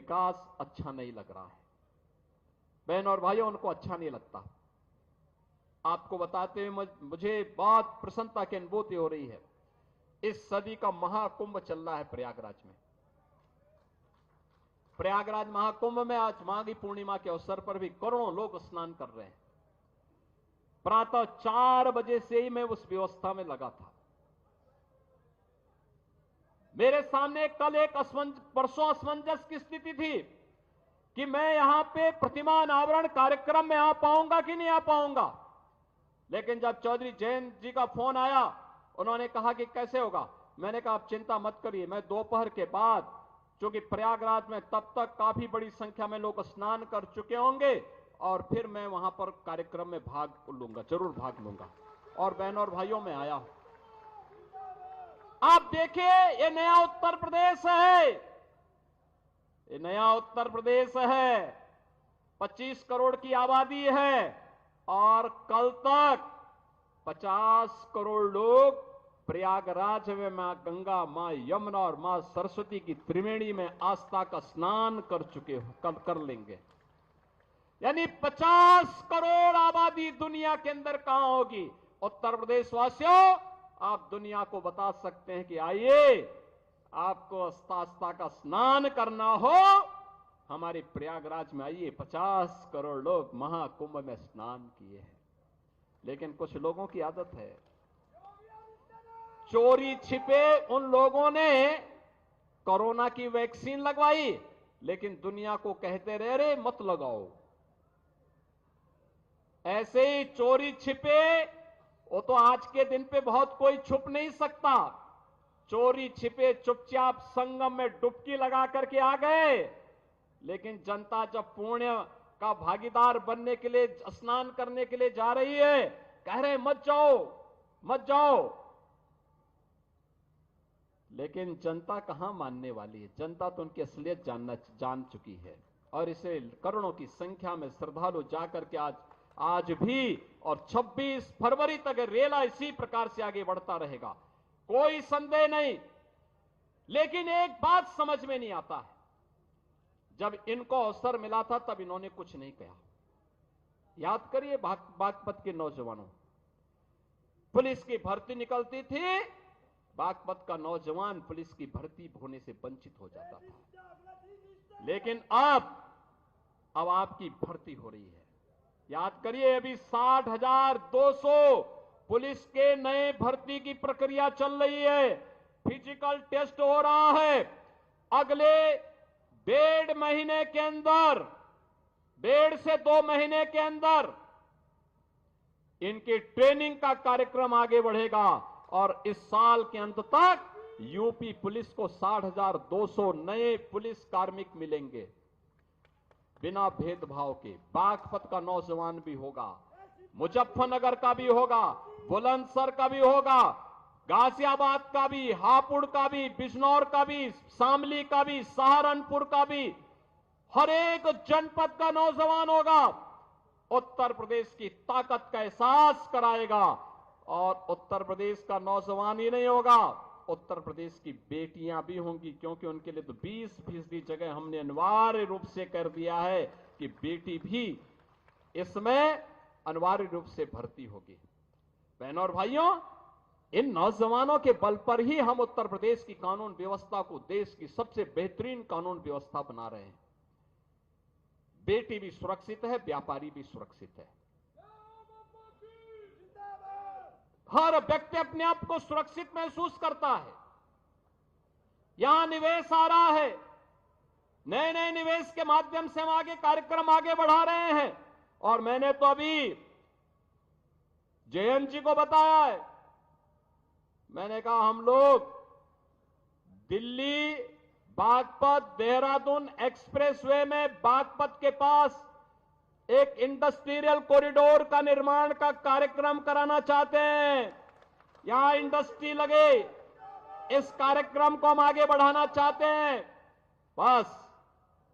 विकास अच्छा नहीं लग रहा है। बहन और भाइयों, उनको अच्छा नहीं लगता। आपको बताते हुए मुझे बहुत प्रसन्नता की अनुभूति हो रही है। इस सदी का महाकुंभ चल रहा है प्रयागराज में। प्रयागराज महाकुंभ में आज माघी पूर्णिमा के अवसर पर भी करोड़ों लोग स्नान कर रहे हैं। प्रातः 4 बजे से ही मैं उस व्यवस्था में लगा था। मेरे सामने कल एक परसों असमंजस की स्थिति थी कि मैं यहां पे प्रतिमा अनावरण कार्यक्रम में आ पाऊंगा कि नहीं आ पाऊंगा। लेकिन जब चौधरी जयंत जी का फोन आया, उन्होंने कहा कि कैसे होगा। मैंने कहा आप चिंता मत करिए, मैं दोपहर के बाद, क्योंकि प्रयागराज में तब तक काफी बड़ी संख्या में लोग स्नान कर चुके होंगे, और फिर मैं वहां पर कार्यक्रम में भाग लूंगा, जरूर भाग लूंगा। और बहनों और भाइयों, में आया हूं। आप देखिए, ये नया उत्तर प्रदेश है, ये नया उत्तर प्रदेश है। 25 करोड़ की आबादी है और कल तक 50 करोड़ लोग प्रयागराज में मां गंगा, मां यमुना और मां सरस्वती की त्रिवेणी में आस्था का स्नान कर चुके हो, कर लेंगे। यानी 50 करोड़ आबादी दुनिया के अंदर कहां होगी। उत्तर प्रदेश वासियों, आप दुनिया को बता सकते हैं कि आइए, आपको आस्था का स्नान करना हो, हमारे प्रयागराज में आइए। 50 करोड़ लोग महाकुंभ में स्नान किए हैं। लेकिन कुछ लोगों की आदत है, चोरी छिपे उन लोगों ने कोरोना की वैक्सीन लगवाई, लेकिन दुनिया को कहते रहे रे मत लगाओ। ऐसे ही चोरी छिपे, वो तो आज के दिन पे बहुत कोई छुप नहीं सकता। चोरी छिपे चुपचाप संगम में डुबकी लगा करके आ गए। लेकिन जनता जब पुण्य का भागीदार बनने के लिए, स्नान करने के लिए जा रही है, कह रहे मत जाओ मत जाओ। लेकिन जनता कहां मानने वाली है। जनता तो उनकी असलियत जान चुकी है। और इसे करोड़ों की संख्या में श्रद्धालु जाकर के आज भी और 26 फरवरी तक रेला इसी प्रकार से आगे बढ़ता रहेगा, कोई संदेह नहीं। लेकिन एक बात समझ में नहीं आता है, जब इनको अवसर मिला था तब इन्होंने कुछ नहीं कहा। याद करिए बागपत के नौजवानों, पुलिस की भर्ती निकलती थी, बागपत का नौजवान पुलिस की भर्ती होने से वंचित हो जाता था। लेकिन अब आपकी भर्ती हो रही है। याद करिए, अभी 60,200 पुलिस के नए भर्ती की प्रक्रिया चल रही है। फिजिकल टेस्ट हो रहा है। अगले 1.5 महीने के अंदर, 1.5 से 2 महीने के अंदर इनकी ट्रेनिंग का कार्यक्रम आगे बढ़ेगा और इस साल के अंत तक यूपी पुलिस को 60,200 नए पुलिस कार्मिक मिलेंगे, बिना भेदभाव के। बागपत का नौजवान भी होगा, मुजफ्फरनगर का भी होगा, बुलंदशहर का भी होगा, गाजियाबाद का भी, हापुड़ का भी, बिजनौर का भी, शामली का भी, सहारनपुर का भी, हर एक जनपद का नौजवान होगा। उत्तर प्रदेश की ताकत का एहसास कराएगा। और उत्तर प्रदेश का नौजवान ही नहीं होगा, उत्तर प्रदेश की बेटियां भी होंगी, क्योंकि उनके लिए तो 20% जगह हमने अनिवार्य रूप से कर दिया है कि बेटी भी इसमें अनिवार्य रूप से भर्ती होगी। बहनों और भाइयों, इन नौजवानों के बल पर ही हम उत्तर प्रदेश की कानून व्यवस्था को देश की सबसे बेहतरीन कानून व्यवस्था बना रहे हैं। बेटी भी सुरक्षित है, व्यापारी भी सुरक्षित है। हर व्यक्ति अपने आप को सुरक्षित महसूस करता है। यहां निवेश आ रहा है, नए नए निवेश के माध्यम से हम आगे कार्यक्रम आगे बढ़ा रहे हैं। और मैंने तो अभी जयंत जी को बताया है, मैंने कहा हम लोग दिल्ली बागपत देहरादून एक्सप्रेसवे में बागपत के पास एक इंडस्ट्रियल कॉरिडोर का निर्माण का कार्यक्रम कराना चाहते हैं। यहां इंडस्ट्री लगे, इस कार्यक्रम को हम आगे बढ़ाना चाहते हैं। बस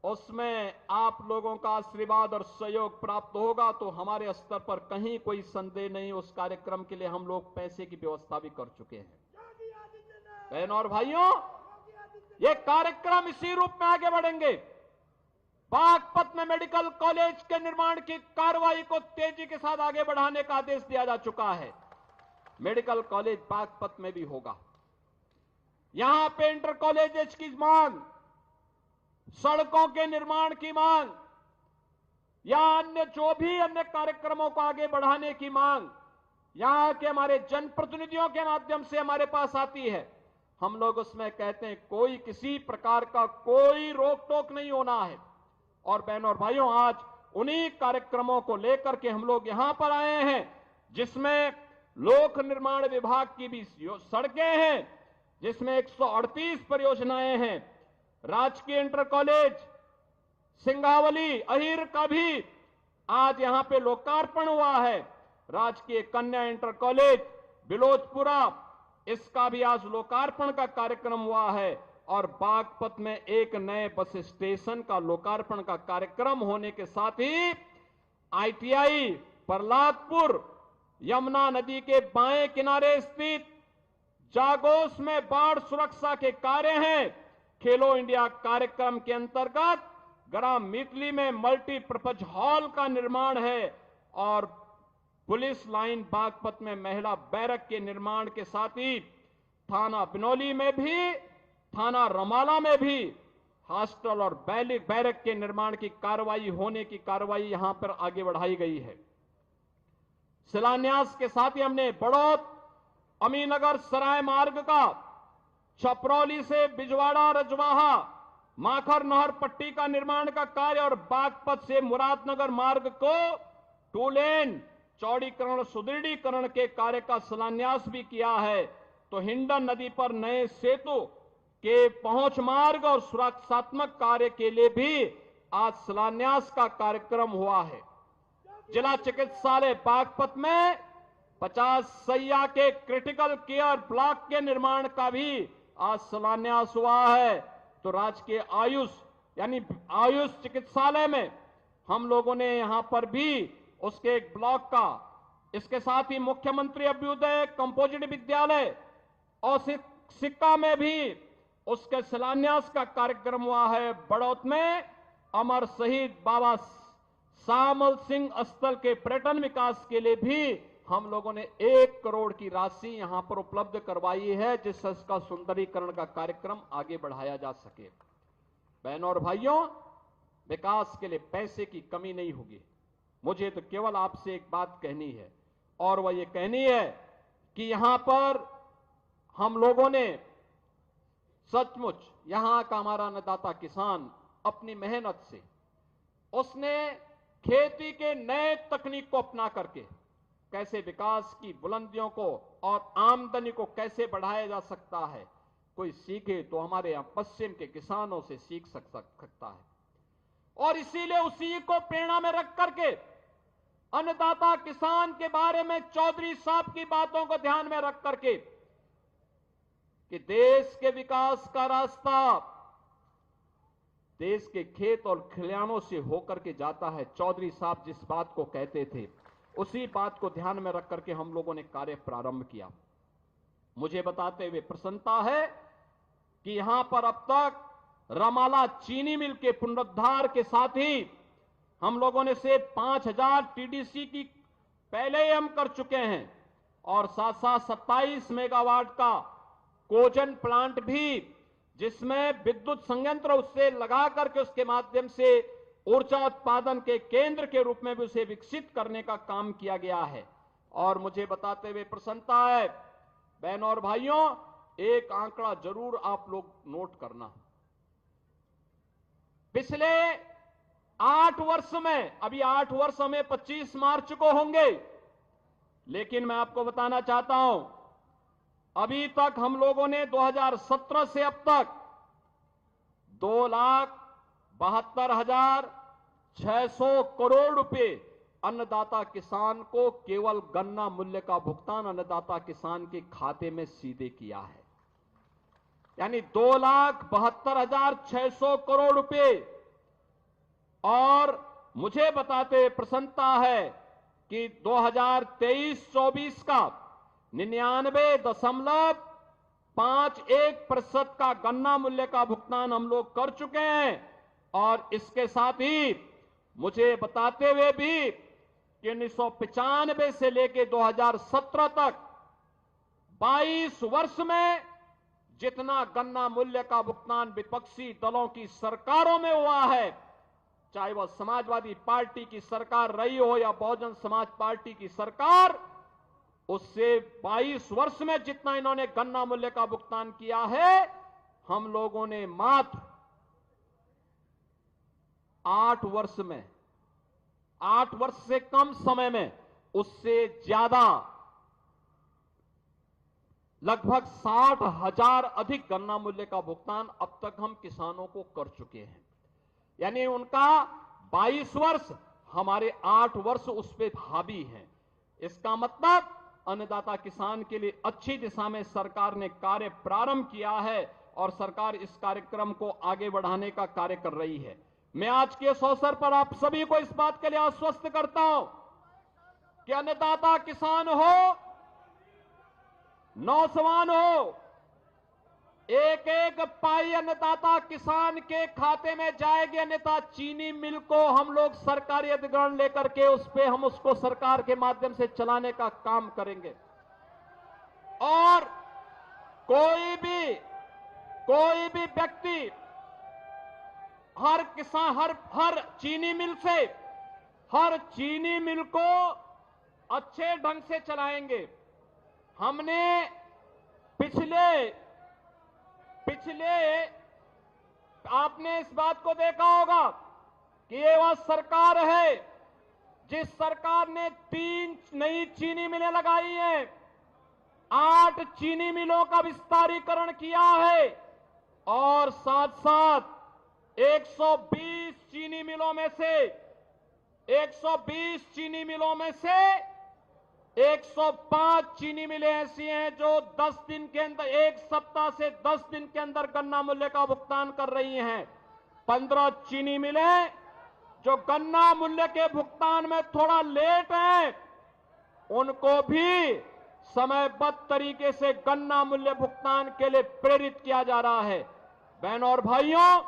उसमें आप लोगों का आशीर्वाद और सहयोग प्राप्त होगा तो हमारे स्तर पर कहीं कोई संदेह नहीं। उस कार्यक्रम के लिए हम लोग पैसे की व्यवस्था भी कर चुके हैं। बहनों और भाइयों, ये कार्यक्रम इसी रूप में आगे बढ़ेंगे। बागपत में मेडिकल कॉलेज के निर्माण की कार्रवाई को तेजी के साथ आगे बढ़ाने का आदेश दिया जा चुका है। मेडिकल कॉलेज बागपत में भी होगा। यहां पे इंटर कॉलेजेस की मांग, सड़कों के निर्माण की मांग या अन्य जो भी अन्य कार्यक्रमों को आगे बढ़ाने की मांग यहां के हमारे जनप्रतिनिधियों के माध्यम से हमारे पास आती है। हम लोग उसमें कहते हैं कोई किसी प्रकार का कोई रोक टोक नहीं होना है। और बहनों और भाइयों, आज उन्हीं कार्यक्रमों को लेकर के हम लोग यहां पर आए हैं, जिसमें लोक निर्माण विभाग की भी सड़कें हैं, जिसमें 138 परियोजनाएं हैं। राजकीय इंटर कॉलेज सिंगावली अहिर का भी आज यहां पे लोकार्पण हुआ है। राजकीय कन्या इंटर कॉलेज बिलोचपुरा, इसका भी आज लोकार्पण का कार्यक्रम हुआ है। और बागपत में एक नए बस स्टेशन का लोकार्पण का कार्यक्रम होने के साथ ही आईटीआई प्रहलादपुर यमुना नदी के बाएं किनारे स्थित जागोस में बाढ़ सुरक्षा के कार्य हैं। खेलो इंडिया कार्यक्रम के अंतर्गत ग्राम मितली में मल्टीपर्पज हॉल का निर्माण है। और पुलिस लाइन बागपत में महिला बैरक के निर्माण के साथ ही थाना बिनौली में भी, थाना रमाला में भी हॉस्टल और बैरक के निर्माण की कार्रवाई होने की कार्रवाई यहां पर आगे बढ़ाई गई है। शिलान्यास के साथ ही हमने बड़ौत अमीनगर सराय मार्ग का छपरौली से बिजवाड़ा रजवाहा माखर नहर पट्टी का निर्माण का कार्य और बागपत से मुरादनगर मार्ग को 2 लेन चौड़ीकरण सुदृढ़ीकरण के कार्य का शिलान्यास भी किया है। तो हिंडन नदी पर नए सेतु के पहुंच मार्ग और सुरक्षात्मक कार्य के लिए भी आज शिलान्यास का कार्यक्रम हुआ है। जिला चिकित्सालय बागपत में 50 सैया के क्रिटिकल केयर ब्लॉक के निर्माण का भी आज शिलान्यास हुआ है। तो राजकीय आयुष यानी आयुष चिकित्सालय में हम लोगों ने यहां पर भी उसके एक ब्लॉक का, इसके साथ ही मुख्यमंत्री अभ्युदय कंपोजिट विद्यालय और सिक्का में भी उसके शिलान्यास का कार्यक्रम हुआ है। बड़ौत में अमर शहीद बाबा सामल सिंह स्थल के पर्यटन विकास के लिए भी हम लोगों ने 1 करोड़ की राशि यहां पर उपलब्ध करवाई है, जिससे इसका सुंदरीकरण का कार्यक्रम आगे बढ़ाया जा सके। बहनों और भाइयों, विकास के लिए पैसे की कमी नहीं होगी। मुझे तो केवल आपसे एक बात कहनी है, और वह ये कहनी है कि यहां पर हम लोगों ने सचमुच यहां का हमारा अन्नदाता किसान अपनी मेहनत से उसने खेती के नए तकनीक को अपना करके कैसे विकास की बुलंदियों को और आमदनी को कैसे बढ़ाया जा सकता है, कोई सीखे तो हमारे यहां पश्चिम के किसानों से सीख सकता है। और इसीलिए उसी को प्रेरणा में रख करके अन्नदाता किसान के बारे में चौधरी साहब की बातों को ध्यान में रख करके कि देश के विकास का रास्ता देश के खेत और खलिहानों से होकर के जाता है। चौधरी साहब जिस बात को कहते थे, उसी बात को ध्यान में रख करके हम लोगों ने कार्य प्रारंभ किया। मुझे बताते हुए प्रसन्नता है कि यहां पर अब तक रमाला चीनी मिल के पुनरुद्धार के साथ ही हम लोगों ने से 5000 टीडीसी की पहले ही हम कर चुके हैं, और साथ साथ 27 मेगावाट का कोजन प्लांट भी, जिसमें विद्युत संयंत्र उससे लगा करके उसके माध्यम से ऊर्जा उत्पादन के केंद्र के रूप में भी उसे विकसित करने का काम किया गया है। और मुझे बताते हुए प्रसन्नता है बहनों और भाइयों, एक आंकड़ा जरूर आप लोग नोट करना। पिछले 8 वर्ष में, अभी 8 वर्ष हमें 25 मार्च को होंगे, लेकिन मैं आपको बताना चाहता हूं अभी तक हम लोगों ने 2017 से अब तक 2,72,600 करोड़ रुपए अन्नदाता किसान को केवल गन्ना मूल्य का भुगतान अन्नदाता किसान के खाते में सीधे किया है, यानी 2,72,600 करोड़ रुपए। और मुझे बताते प्रसन्नता है कि 2023-24 का 99.51% का गन्ना मूल्य का भुगतान हम लोग कर चुके हैं। और इसके साथ ही मुझे बताते हुए भी कि 1995 से लेकर 2017 तक 22 वर्ष में जितना गन्ना मूल्य का भुगतान विपक्षी दलों की सरकारों में हुआ है, चाहे वह समाजवादी पार्टी की सरकार रही हो या बहुजन समाज पार्टी की सरकार, उससे 22 वर्ष में जितना इन्होंने गन्ना मूल्य का भुगतान किया है, हम लोगों ने मात्र 8 वर्ष में, 8 वर्ष से कम समय में उससे ज्यादा लगभग 60,000 अधिक गन्ना मूल्य का भुगतान अब तक हम किसानों को कर चुके हैं। यानी उनका 22 वर्ष, हमारे 8 वर्ष उस पर हावी हैं। इसका मतलब अन्नदाता किसान के लिए अच्छी दिशा में सरकार ने कार्य प्रारंभ किया है और सरकार इस कार्यक्रम को आगे बढ़ाने का कार्य कर रही है। मैं आज के इस अवसर पर आप सभी को इस बात के लिए आश्वस्त करता हूं कि अन्नदाता किसान हो, नौजवान हो, एक एक पाई अन्नदाता किसान के खाते में जाएगी। अन्यथा चीनी मिल को हम लोग सरकारी अधिग्रहण लेकर के उस पे हम उसको सरकार के माध्यम से चलाने का काम करेंगे। और कोई भी व्यक्ति हर किसान हर चीनी मिल को अच्छे ढंग से चलाएंगे। हमने पिछले आपने इस बात को देखा होगा कि ये वह सरकार है जिस सरकार ने 3 नई चीनी मिलें लगाई हैं, 8 चीनी मिलों का विस्तारीकरण किया है और साथ साथ 120 चीनी मिलों में से 105 चीनी मिलें ऐसी हैं जो 10 दिन के अंदर, 1 सप्ताह से 10 दिन के अंदर गन्ना मूल्य का भुगतान कर रही हैं। 15 चीनी मिलें जो गन्ना मूल्य के भुगतान में थोड़ा लेट हैं, उनको भी समयबद्ध तरीके से गन्ना मूल्य भुगतान के लिए प्रेरित किया जा रहा है। बहनों और भाइयों,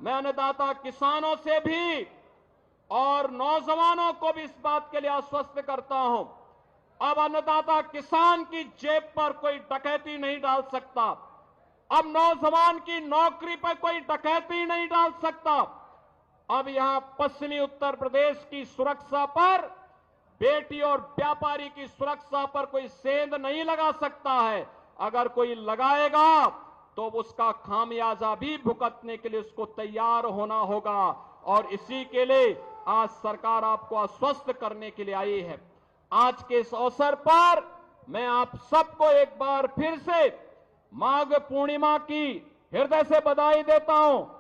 मैं अन्नदाता किसानों से भी और नौजवानों को भी इस बात के लिए आश्वस्त करता हूं, अब अन्नदाता किसान की जेब पर कोई डकैती नहीं डाल सकता। अब नौजवान की नौकरी पर कोई डकैती नहीं डाल सकता। अब यहां पश्चिमी उत्तर प्रदेश की सुरक्षा पर, बेटी और व्यापारी की सुरक्षा पर कोई सेंध नहीं लगा सकता है। अगर कोई लगाएगा तो उसका खामियाजा भी भुगतने के लिए उसको तैयार होना होगा। और इसी के लिए आज सरकार आपको आश्वस्त करने के लिए आई है। आज के इस अवसर पर मैं आप सबको एक बार फिर से माघ पूर्णिमा की हृदय से बधाई देता हूं।